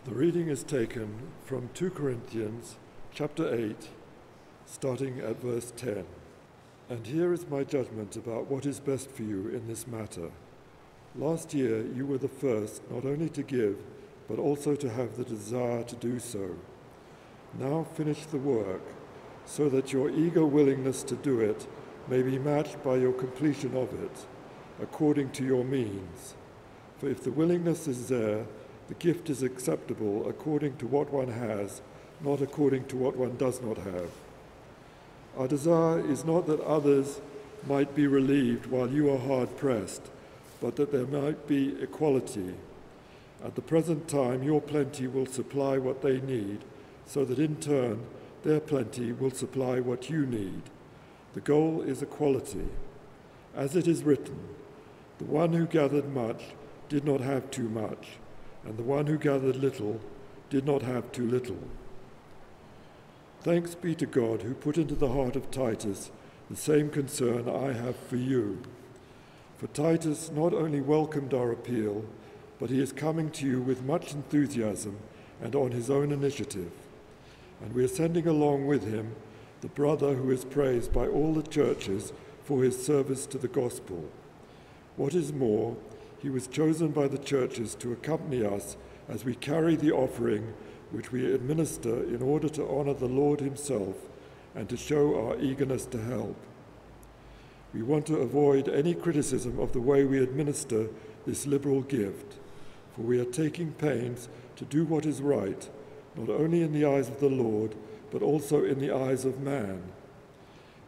The reading is taken from 2 Corinthians chapter 8, starting at verse 10. And here is my judgment about what is best for you in this matter. Last year you were the first not only to give, but also to have the desire to do so. Now finish the work, so that your eager willingness to do it may be matched by your completion of it, according to your means. For if the willingness is there, the gift is acceptable according to what one has, not according to what one does not have. Our desire is not that others might be relieved while you are hard-pressed, but that there might be equality. At the present time, your plenty will supply what they need, so that in turn, their plenty will supply what you need. The goal is equality. As it is written, the one who gathered much did not have too much, and the one who gathered little did not have too little. Thanks be to God who put into the heart of Titus the same concern I have for you. For Titus not only welcomed our appeal, but he is coming to you with much enthusiasm and on his own initiative. And we are sending along with him the brother who is praised by all the churches for his service to the gospel. What is more, he was chosen by the churches to accompany us as we carry the offering which we administer in order to honor the Lord himself and to show our eagerness to help. We want to avoid any criticism of the way we administer this liberal gift, for we are taking pains to do what is right, not only in the eyes of the Lord, but also in the eyes of man.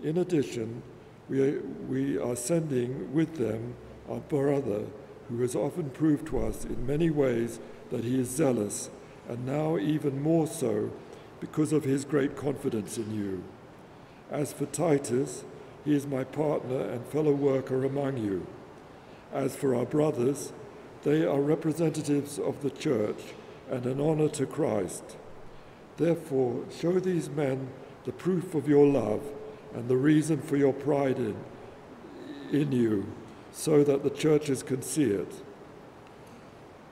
In addition, we are sending with them our brother, who has often proved to us in many ways that he is zealous, and now even more so because of his great confidence in you. As for Titus, he is my partner and fellow worker among you. As for our brothers, they are representatives of the church and an honor to Christ. Therefore, show these men the proof of your love and the reason for your pride in you, so that the churches can see it.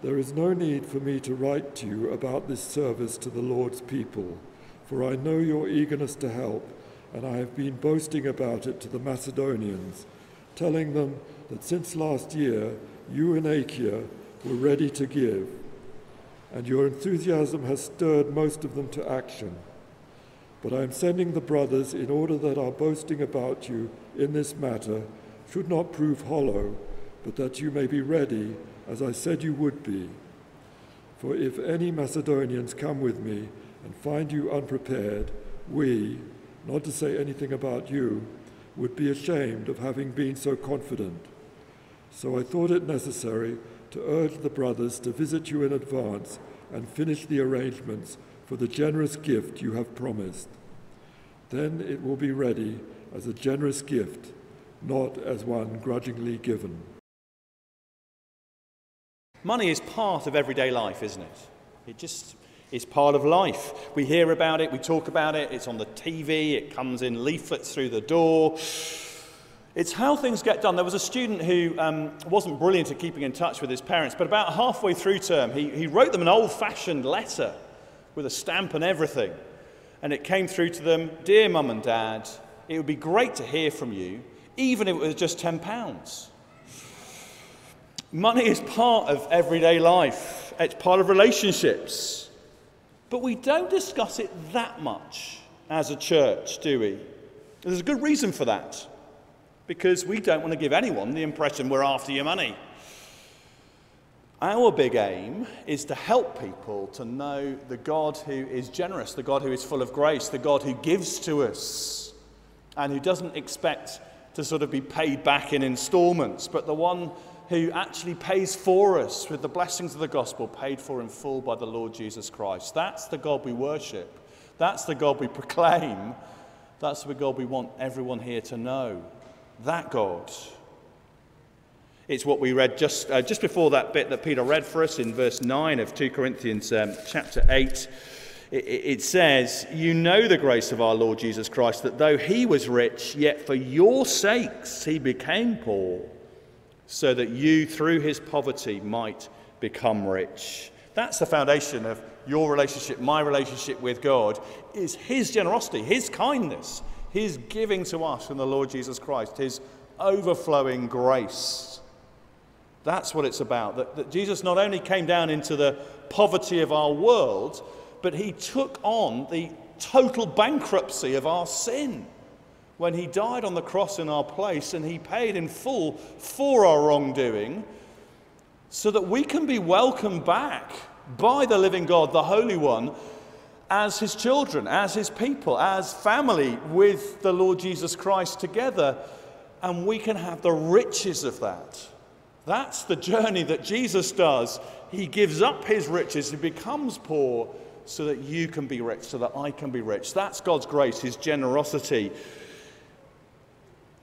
There is no need for me to write to you about this service to the Lord's people, for I know your eagerness to help, and I have been boasting about it to the Macedonians, telling them that since last year you in Achaia were ready to give, and your enthusiasm has stirred most of them to action. But I am sending the brothers in order that our boasting about you in this matter should not prove hollow, but that you may be ready, as I said you would be. For if any Macedonians come with me and find you unprepared, we, not to say anything about you, would be ashamed of having been so confident. So I thought it necessary to urge the brothers to visit you in advance and finish the arrangements for the generous gift you have promised. Then it will be ready as a generous gift, not as one grudgingly given. Money is part of everyday life, isn't it? It just is part of life. We hear about it, we talk about it, it's on the TV, it comes in leaflets through the door. It's how things get done. There was a student who wasn't brilliant at keeping in touch with his parents, but about halfway through term, he wrote them an old-fashioned letter with a stamp and everything. And it came through to them, "Dear Mum and Dad, it would be great to hear from you, even if it was just £10. Money is part of everyday life. It's part of relationships. But we don't discuss it that much as a church, do we? There's a good reason for that. Because we don't want to give anyone the impression we're after your money. Our big aim is to help people to know the God who is generous, the God who is full of grace, the God who gives to us and who doesn't expect to sort of be paid back in installments, but the one who actually pays for us with the blessings of the gospel, paid for in full by the Lord Jesus Christ. That's the God we worship. That's the God we proclaim. That's the God we want everyone here to know. That God. It's what we read just before that bit that Peter read for us in verse 9 of 2 Corinthians chapter 8. It says, "You know the grace of our Lord Jesus Christ, that though he was rich, yet for your sakes he became poor, so that you through his poverty might become rich." That's the foundation of your relationship, my relationship with God, is his generosity, his kindness, his giving to us from the Lord Jesus Christ, his overflowing grace. That's what it's about, that Jesus not only came down into the poverty of our world, but he took on the total bankruptcy of our sin when he died on the cross in our place, and he paid in full for our wrongdoing so that we can be welcomed back by the living God, the Holy One, as his children, as his people, as family with the Lord Jesus Christ together, and we can have the riches of that. That's the journey that Jesus does. He gives up his riches, he becomes poor so that you can be rich, so that I can be rich. That's God's grace, his generosity.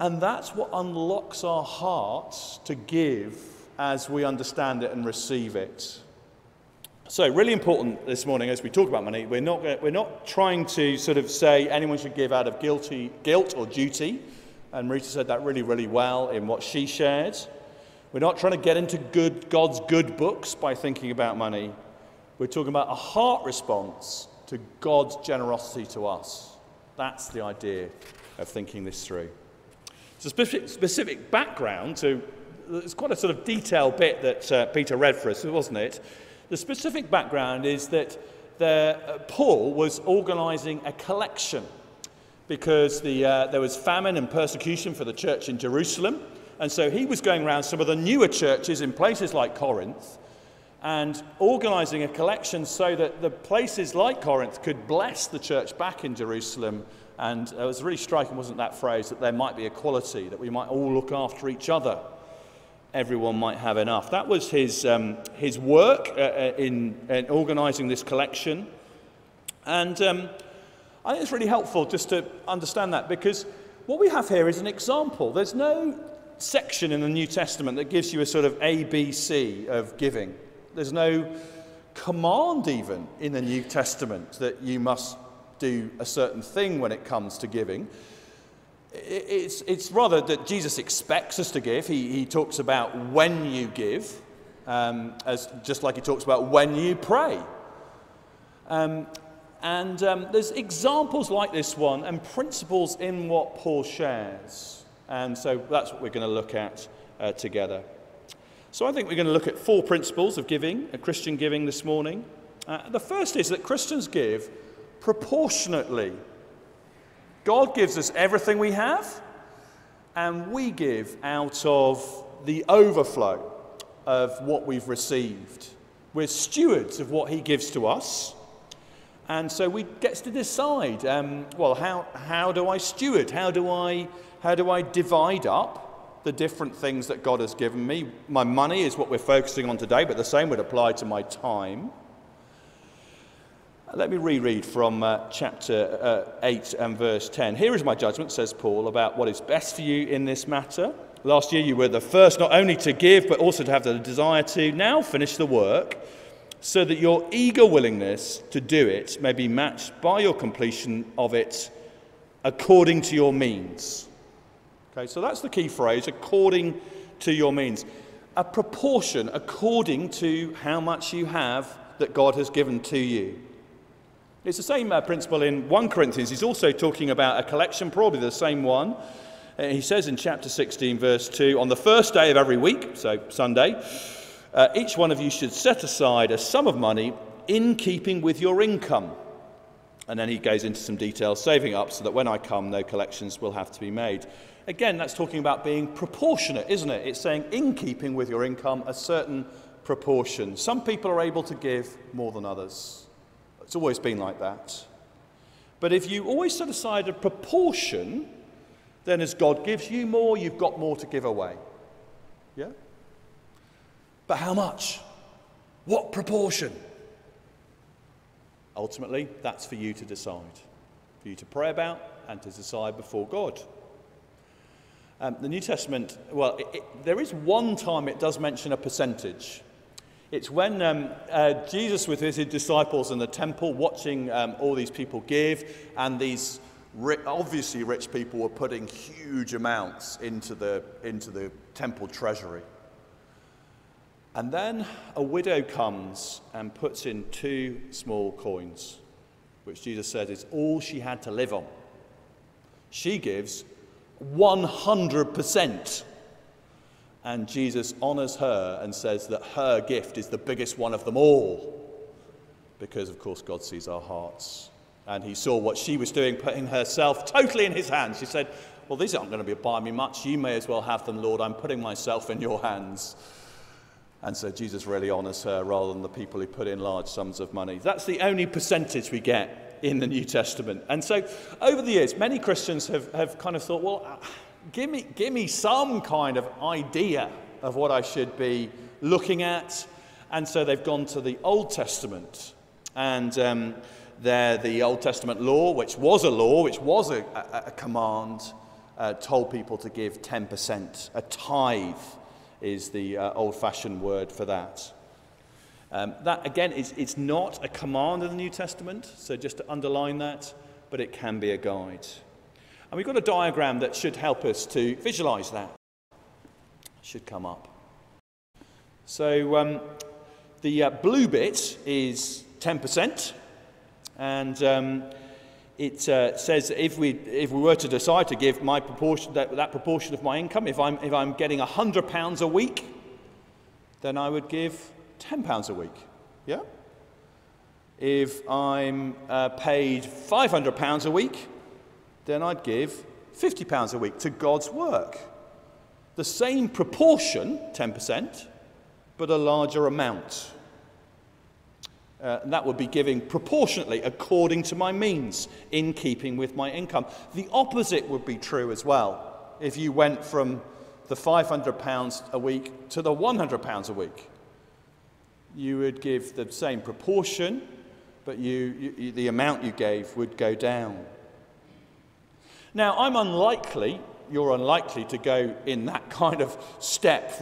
And that's what unlocks our hearts to give as we understand it and receive it. So really important this morning as we talk about money, we're not trying to sort of say anyone should give out of guilt or duty. And Rita said that really, really well in what she shared. We're not trying to get into God's good books by thinking about money. We're talking about a heart response to God's generosity to us. That's the idea of thinking this through. It's a specific background to, it's quite a sort of detailed bit that Peter read for us, wasn't it? The specific background is that Paul was organising a collection because there was famine and persecution for the church in Jerusalem. And so he was going around some of the newer churches in places like Corinth and organising a collection so that the places like Corinth could bless the church back in Jerusalem. And it was really striking, wasn't that phrase, that there might be equality, that we might all look after each other. Everyone might have enough. That was his work in organising this collection. And I think it's really helpful just to understand that, because what we have here is an example. There's no section in the New Testament that gives you a sort of ABC of giving. There's no command even in the New Testament that you must do a certain thing when it comes to giving. It's rather that Jesus expects us to give. He talks about when you give, as just like he talks about when you pray. There's examples like this one and principles in what Paul shares. And so that's what we're going to look at together. So I think we're going to look at 4 principles of giving, Christian giving this morning. The first is that Christians give proportionately. God gives us everything we have, and we give out of the overflow of what we've received. We're stewards of what he gives to us. And so we get to decide, how do I steward? How do I divide up the different things that God has given me? My money is what we're focusing on today, but the same would apply to my time. Let me reread from chapter 8 and verse 10. Here is my judgment, says Paul, about what is best for you in this matter. Last year you were the first not only to give, but also to have the desire to. Now finish the work, so that your eager willingness to do it may be matched by your completion of it according to your means. Okay, so that's the key phrase, according to your means. A proportion according to how much you have that God has given to you. It's the same principle in 1 Corinthians. He's also talking about a collection, probably the same one. He says in chapter 16, verse 2, on the first day of every week, so Sunday, each one of you should set aside a sum of money in keeping with your income. And then he goes into some details, saving up so that when I come, no collections will have to be made. Again, that's talking about being proportionate, isn't it? It's saying in keeping with your income, a certain proportion. Some people are able to give more than others. It's always been like that. But if you always set aside a proportion, then as God gives you more, you've got more to give away. Yeah? But how much? What proportion? Ultimately, that's for you to decide, for you to pray about and to decide before God. The New Testament, there is one time it does mention a percentage. It's when Jesus with his disciples in the temple watching all these people give, and these obviously rich people were putting huge amounts into the temple treasury. And then a widow comes and puts in 2 small coins, which Jesus said is all she had to live on. She gives 100%. And Jesus honors her and says that her gift is the biggest one of them all. Because, of course, God sees our hearts. And he saw what she was doing, putting herself totally in his hands. She said, well, these aren't going to buy me much. You may as well have them, Lord. I'm putting myself in your hands. And so Jesus really honors her rather than the people who put in large sums of money. That's the only percentage we get in the New Testament. And so over the years, many Christians have kind of thought, well, give me some kind of idea of what I should be looking at. And so they've gone to the Old Testament. And there, the Old Testament law, which was a command, told people to give 10%. A tithe is the old-fashioned word for that. That, again, it's not a command in the New Testament, so just to underline that, but it can be a guide. And we've got a diagram that should help us to visualize that. It should come up. So the blue bit is 10%, and it says if we were to decide to give my proportion, that proportion of my income, if I'm getting £100 a week, then I would give £10 a week. Yeah. If I'm paid £500 a week, then I'd give £50 a week to God's work. The same proportion, 10%, but a larger amount. That would be giving proportionately according to my means, in keeping with my income. The opposite would be true as well. If you went from the £500 a week to the £100 a week, you would give the same proportion, but the amount you gave would go down. Now, you're unlikely to go in that kind of step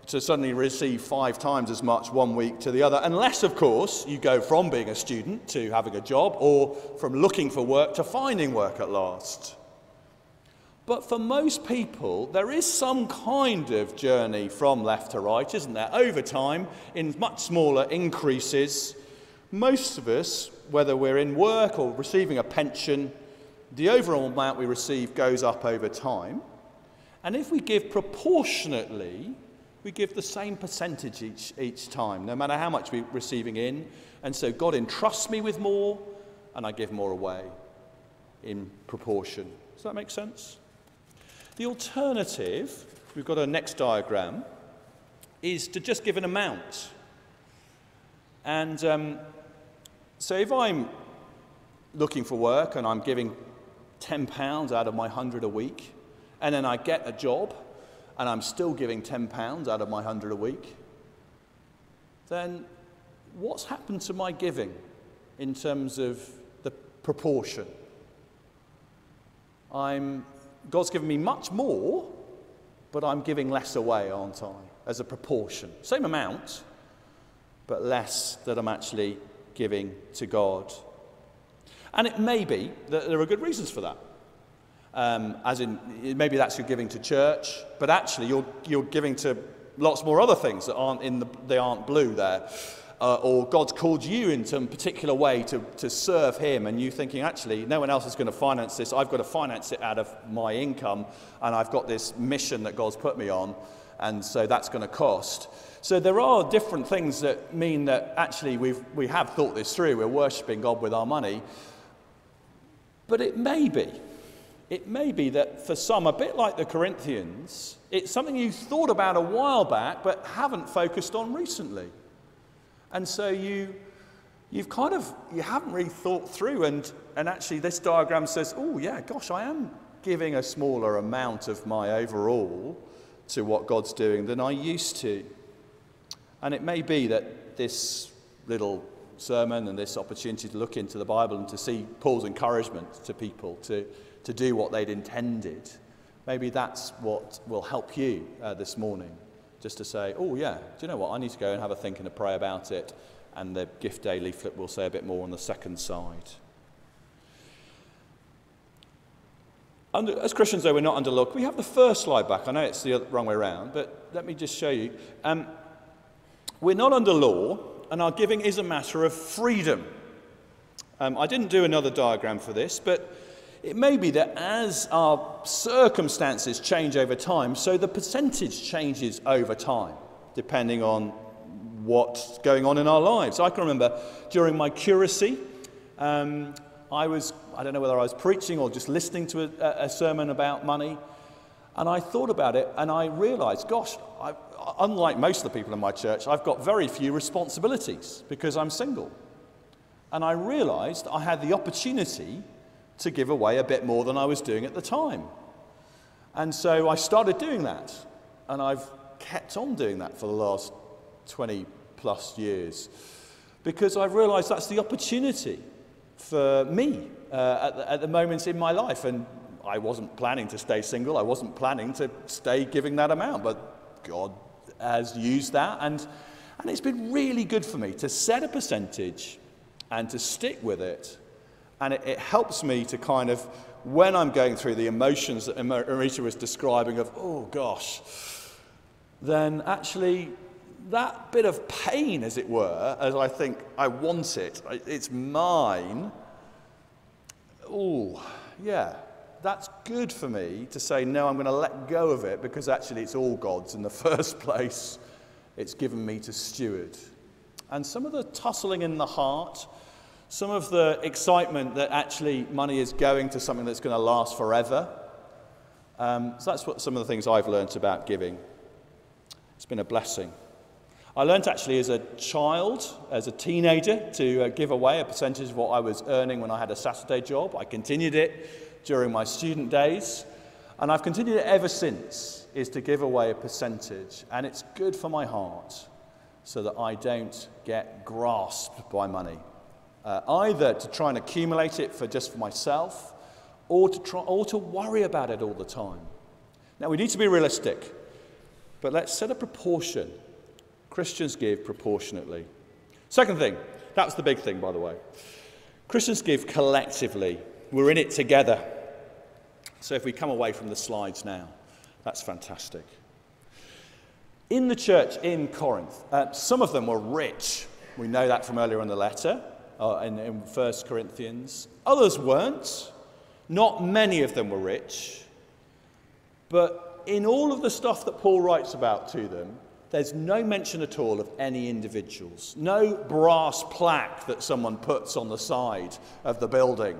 to suddenly receive 5 times as much one week to the other, unless, of course, you go from being a student to having a job, or from looking for work to finding work at last. But for most people, there is some kind of journey from left to right, isn't there? Over time, in much smaller increases. Most of us, whether we're in work or receiving a pension, the overall amount we receive goes up over time. And if we give proportionately, we give the same percentage each time, no matter how much we're receiving in. And so God entrusts me with more, and I give more away in proportion. Does that make sense? The alternative, we've got a next diagram, is to just give an amount. And so if I'm looking for work and I'm giving £10 out of my 100 a week, and then I get a job, and I'm still giving £10 out of my 100 a week, then what's happened to my giving in terms of the proportion? God's given me much more, but I'm giving less away, aren't I, as a proportion? Same amount, but less that I'm actually giving to God. And it may be that there are good reasons for that. As in, maybe that's you're giving to church, but actually you're giving to lots more other things that aren't blue there. Or God's called you in some particular way to serve him, and you thinking, actually, no one else is going to finance this. I've got to finance it out of my income, and I've got this mission that God's put me on, and so that's going to cost. So there are different things that mean that actually we have thought this through. We're worshipping God with our money. But it may be that for some, a bit like the Corinthians, it's something you thought about a while back but haven't focused on recently. And so you haven't really thought through, and actually this diagram says, oh yeah, gosh, I am giving a smaller amount of my overall to what God's doing than I used to. And it may be that this little sermon and this opportunity to look into the Bible and to see Paul's encouragement to people to do what they'd intended, maybe that's what will help you this morning. Just to say, oh yeah, do you know what, I need to go and have a think and a pray about it. And the Gift Day leaflet will say a bit more on the second side. As Christians, though, we're not under law. Can we have the first slide back? I know it's the wrong way around, but let me just show you. we're not under law, and our giving is a matter of freedom. I didn't do another diagram for this, but it may be that as our circumstances change over time, so the percentage changes over time, depending on what's going on in our lives. I can remember during my curacy, I don't know whether I was preaching or just listening to a sermon about money, and I thought about it, and I realised, gosh, unlike most of the people in my church, I've got very few responsibilities because I'm single. And I realised I had the opportunity to give away a bit more than I was doing at the time. And so I started doing that, and I've kept on doing that for the last 20 plus years, because I've realised that's the opportunity for me at the moments in my life. And I wasn't planning to stay single, I wasn't planning to stay giving that amount, but God has used that, and it's been really good for me to set a percentage and to stick with it. And it helps me to kind of, when I'm going through the emotions that Marita was describing of, oh gosh, then actually that bit of pain, as it were, as I think I want it, it's mine. Oh, yeah, that's good for me to say, no, I'm going to let go of it, because actually it's all God's in the first place. It's given me to steward. And some of the tussling in the heart, some of the excitement that actually money is going to something that's going to last forever. So that's what some of the things I've learnt about giving. It's been a blessing. I learnt actually as a child, as a teenager, to give away a percentage of what I was earning when I had a Saturday job. I continued it during my student days, and I've continued it ever since, is to give away a percentage. And it's good for my heart so that I don't get grasped by money. Either to try and accumulate it for myself, or to worry about it all the time. Now, we need to be realistic, but let's set a proportion. Christians give proportionately. Second thing, that's the big thing, by the way. Christians give collectively. We're in it together. So if we come away from the slides now, that's fantastic. In the church in Corinth, some of them were rich. We know that from earlier in the letter. In 1 Corinthians. Others weren't. Not many of them were rich. But in all of the stuff that Paul writes about to them, there's no mention at all of any individuals. No brass plaque that someone puts on the side of the building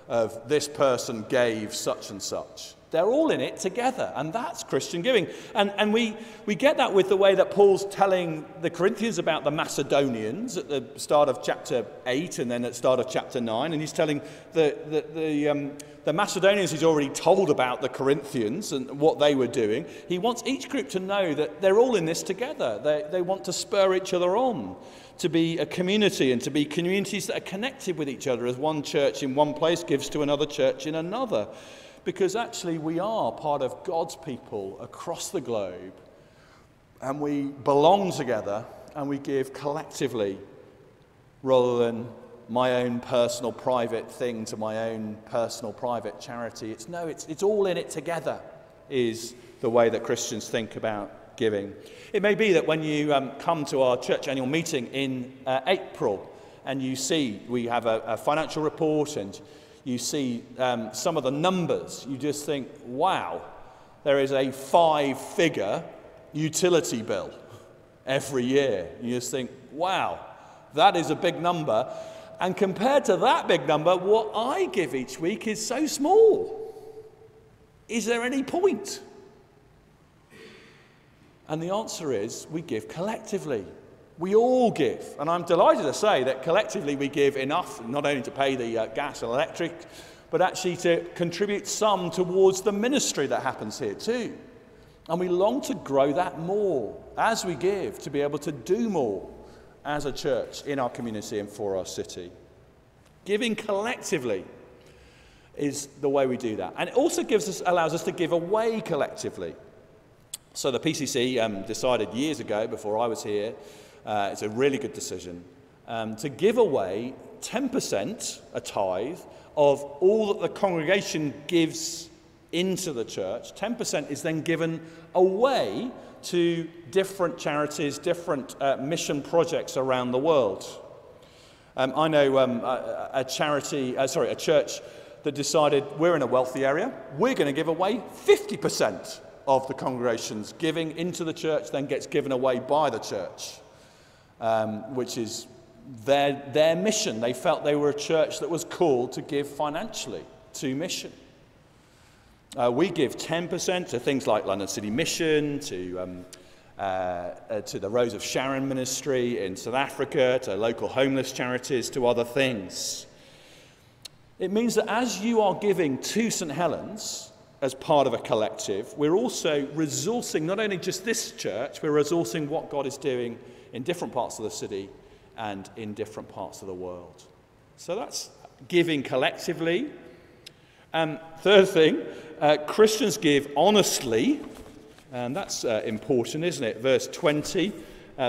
of this person gave such and such. They're all in it together, and that's Christian giving. And we get that with the way that Paul's telling the Corinthians about the Macedonians at the start of chapter 8 and then at the start of chapter 9. And he's telling the Macedonians he's already told about the Corinthians and what they were doing. He wants each group to know that they're all in this together. They want to spur each other on, to be a community and to be communities that are connected with each other as one church in one place gives to another church in another. Because actually we are part of God's people across the globe, and we belong together and we give collectively rather than my own personal private thing to my own personal private charity. It's all in it together is the way that Christians think about giving. It may be that when you come to our church annual meeting in April and you see we have a financial report and you see some of the numbers, you just think, wow, there is a 5-figure utility bill every year. You just think, wow, that is a big number. And compared to that big number, what I give each week is so small. Is there any point? And the answer is, we give collectively. We all give, and I'm delighted to say that collectively we give enough, not only to pay the gas and electric, but actually to contribute some towards the ministry that happens here too. And we long to grow that more as we give, to be able to do more as a church in our community and for our city. Giving collectively is the way we do that. And it also allows us to give away collectively. So the PCC decided years ago, before I was here, it's a really good decision, to give away 10%, a tithe, of all that the congregation gives into the church, 10% is then given away to different charities, different mission projects around the world. I know a church that decided we're in a wealthy area, we're going to give away 50% of the congregation's giving into the church, then gets given away by the church, which is their mission. They felt they were a church that was called to give financially to mission. We give 10% to things like London City Mission, to the Rose of Sharon ministry in South Africa, to local homeless charities, to other things. It means that as you are giving to St Helens as part of a collective, we're also resourcing not only just this church, we're resourcing what God is doing in different parts of the city and in different parts of the world. So that's giving collectively. Third thing, Christians give honestly, and that's important, isn't it? Verse 20,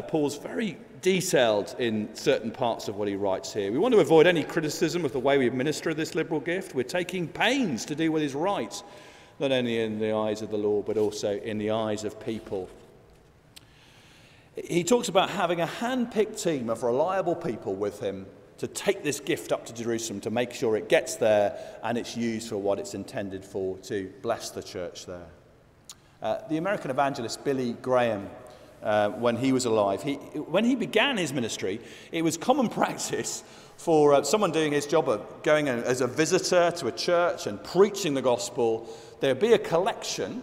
Paul's very detailed in certain parts of what he writes here. We want to avoid any criticism of the way we administer this liberal gift. We're taking pains to do what is right, not only in the eyes of the Lord, but also in the eyes of people. He talks about having a hand-picked team of reliable people with him to take this gift up to Jerusalem, to make sure it gets there and it's used for what it's intended for, to bless the church there. The American evangelist Billy Graham, when he was alive, when he began his ministry, it was common practice for someone doing his job of going as a visitor to a church and preaching the gospel. There would be a collection,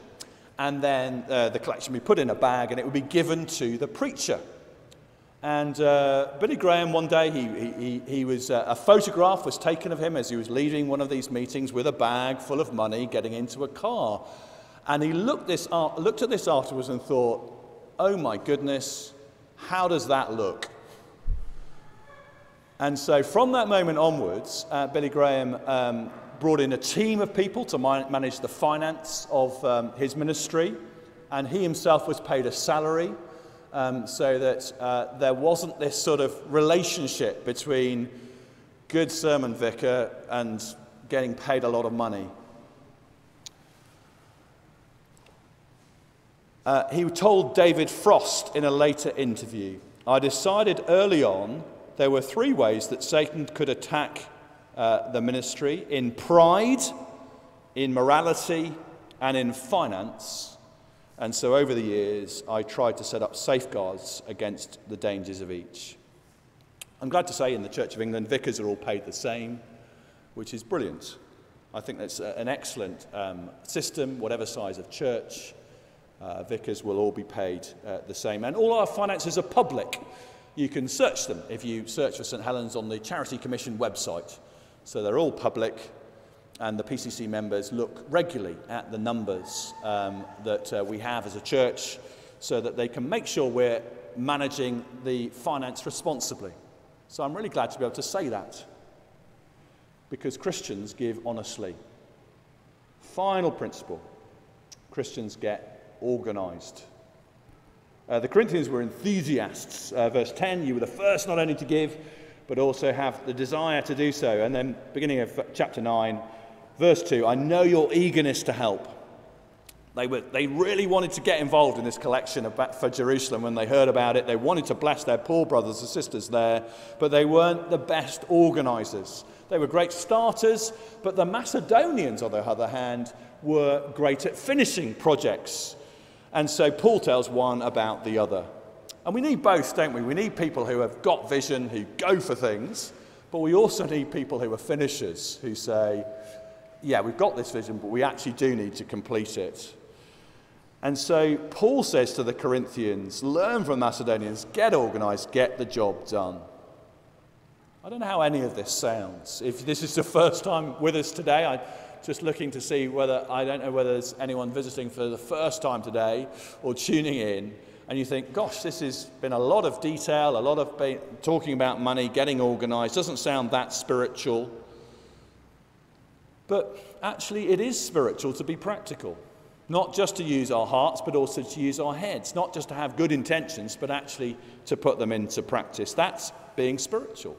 and then the collection would be put in a bag and it would be given to the preacher. And Billy Graham, one day, he was a photograph was taken of him as he was leaving one of these meetings with a bag full of money, getting into a car. And he looked at this afterwards and thought, oh my goodness, how does that look? And so from that moment onwards, Billy Graham brought in a team of people to manage the finance of his ministry, and he himself was paid a salary. So that there wasn't this sort of relationship between good sermon vicar and getting paid a lot of money. He told David Frost in a later interview, I decided early on there were 3 ways that Satan could attack the ministry: in pride, in morality, and in finance. And so over the years, I tried to set up safeguards against the dangers of each. I'm glad to say in the Church of England, vicars are all paid the same, which is brilliant. I think that's an excellent system, whatever size of church. Vicars will all be paid the same. And all our finances are public. You can search them if you search for St Helens on the Charity Commission website. So they're all public. And the PCC members look regularly at the numbers that we have as a church so that they can make sure we're managing the finance responsibly. So I'm really glad to be able to say that, because Christians give honestly. Final principle, Christians get organised. The Corinthians were enthusiasts. Verse 10, you were the first not only to give, but also have the desire to do so. And then beginning of chapter 9, Verse 2, I know your eagerness to help. They really wanted to get involved in this collection for Jerusalem when they heard about it. They wanted to bless their poor brothers and sisters there, but they weren't the best organisers. They were great starters, but the Macedonians, on the other hand, were great at finishing projects. And so Paul tells one about the other. And we need both, don't we? We need people who have got vision, who go for things, but we also need people who are finishers, who say, yeah, we've got this vision, but we actually do need to complete it. And so Paul says to the Corinthians, learn from Macedonians, get organised, get the job done. I don't know how any of this sounds. If this is the first time with us today, I'm just looking to see I don't know whether there's anyone visiting for the first time today or tuning in, and you think, gosh, this has been a lot of detail, a lot of talking about money, getting organised, doesn't sound that spiritual. But actually, it is spiritual to be practical. Not just to use our hearts, but also to use our heads. Not just to have good intentions, but actually to put them into practice. That's being spiritual.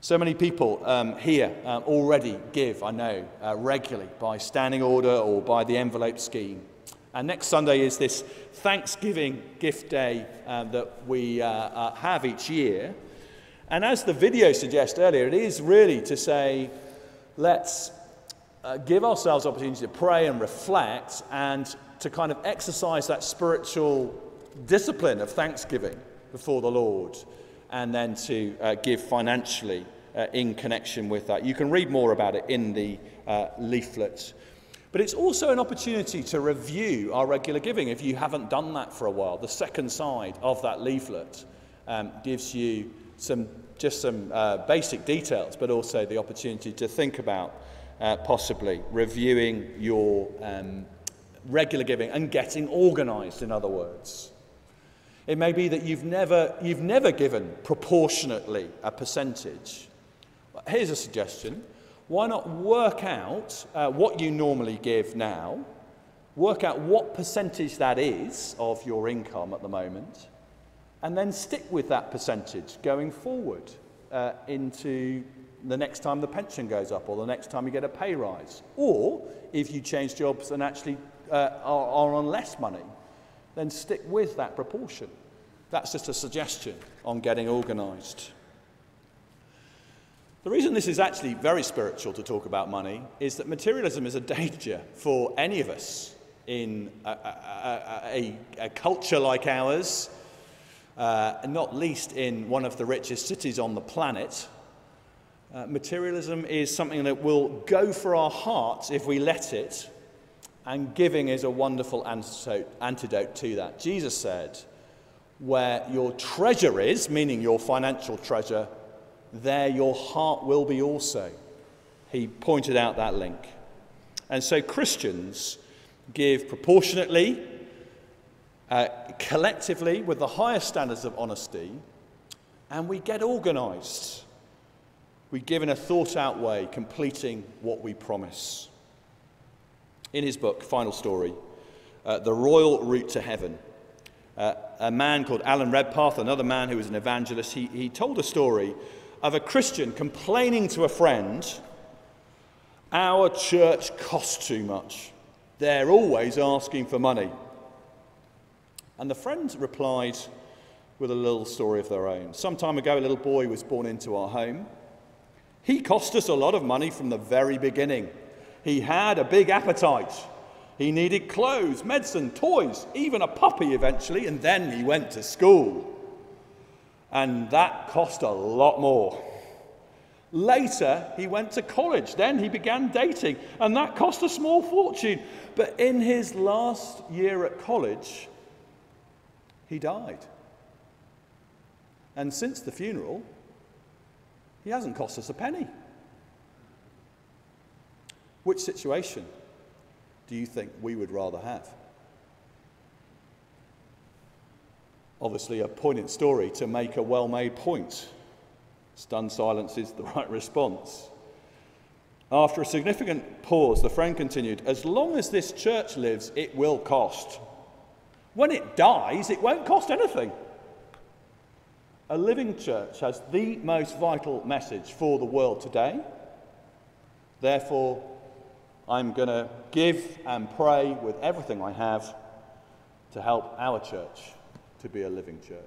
So many people here already give, I know, regularly by standing order or by the envelope scheme. And next Sunday is this Thanksgiving gift day that we have each year. And as the video suggested earlier, it is really to say, let's give ourselves opportunity to pray and reflect and to kind of exercise that spiritual discipline of thanksgiving before the Lord, and then to give financially in connection with that. You can read more about it in the leaflet. But it's also an opportunity to review our regular giving if you haven't done that for a while. The second side of that leaflet gives you some basic details, but also the opportunity to think about possibly reviewing your regular giving and getting organised, in other words. It may be that you've never given proportionately a percentage. Here's a suggestion. Why not work out what you normally give now, work out what percentage that is of your income at the moment, and then stick with that percentage going forward into the next time the pension goes up or the next time you get a pay rise. Or if you change jobs and actually are on less money, then stick with that proportion. That's just a suggestion on getting organised. The reason this is actually very spiritual to talk about money is that materialism is a danger for any of us in a culture like ours, not least in one of the richest cities on the planet. Materialism is something that will go for our hearts if we let it, and giving is a wonderful antidote to that. Jesus said, where your treasure is, meaning your financial treasure, there your heart will be also. He pointed out that link. And so Christians give proportionately, collectively, with the highest standards of honesty, and we get organised. We give in a thought-out way, completing what we promise. In his book, Final Story, The Royal Route to Heaven, a man called Alan Redpath, another man who was an evangelist, he told a story of a Christian complaining to a friend, our church costs too much. They're always asking for money. And the friend replied with a little story of their own. Some time ago, a little boy was born into our home. He cost us a lot of money from the very beginning. He had a big appetite. He needed clothes, medicine, toys, even a puppy eventually, and then he went to school. And that cost a lot more. Later, he went to college. Then he began dating, and that cost a small fortune. But in his last year at college, he died. And since the funeral, he hasn't cost us a penny. Which situation do you think we would rather have? Obviously, a poignant story to make a well-made point. Stunned silence is the right response. After a significant pause, the friend continued, as long as this church lives, it will cost. When it dies, it won't cost anything. A living church has the most vital message for the world today. Therefore, I'm going to give and pray with everything I have to help our church to be a living church.